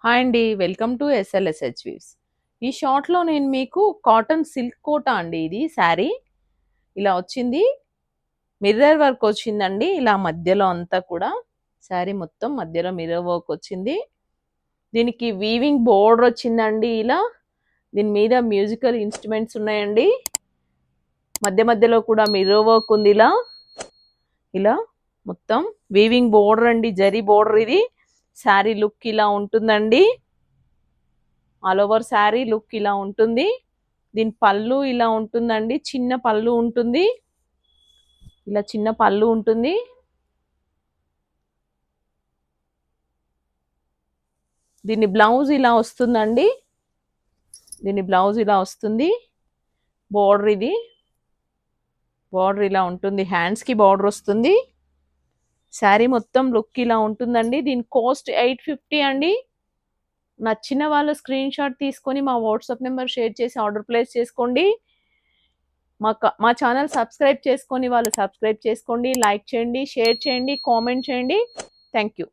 Hi అండి. Welcome to SLSH weaves. ఈ షార్ట్‌లో నేను మీకు కాటన్ సిల్క్ కోట అండి ఇది శారీ. ఇలా వచ్చింది. మిర్రర్ వర్క్ వచ్చిందండి. ఇలా మధ్యలో అంతా కూడా శారీ మొత్తం మధ్యలో మిర్రర్ వర్క్ వచ్చింది. దీనికి వీవింగ్ బోర్డర్ వచ్చిందండి ఇలా. దీని మీద మ్యూజికల్ ఇన్‌స్ట్రుమెంట్స్ ఉన్నాయండి. మధ్య మధ్యలో కూడా మిర్రర్ వర్క్ ఉంది ఇలా. ఇలా మొత్తం వీవింగ్ బోర్డర్ అండి. జరీ బోర్డర్ ఇది. శారీ లుక్ ఇలా ఉంటుందండి. ఆల్ ఓవర్ శారీ లుక్ ఇలా ఉంటుంది. దీని పళ్ళు ఇలా ఉంటుందండి. చిన్న పళ్ళు ఉంటుంది. ఇలా చిన్న పళ్ళు ఉంటుంది. దీని బ్లౌజ్ ఇలా వస్తుందండి. దీని బ్లౌజ్ ఇలా వస్తుంది. బోర్డర్ ఇది. బోర్డర్ ఇలా ఉంటుంది. హ్యాండ్స్కి బోర్డర్ వస్తుంది. శారీ మొత్తం లుక్ ఇలా ఉంటుందండి. దీని కాస్ట్ 850 అండి. నచ్చిన వాళ్ళు స్క్రీన్ షాట్ తీసుకొని మా వాట్సాప్ నెంబర్ షేర్ చేసి ఆర్డర్ ప్లేస్ చేసుకోండి. మా ఛానల్ సబ్స్క్రైబ్ చేసుకొని వాళ్ళు సబ్స్క్రైబ్ చేసుకోండి. లైక్ చేయండి, షేర్ చేయండి, కామెంట్ చేయండి. Thank you.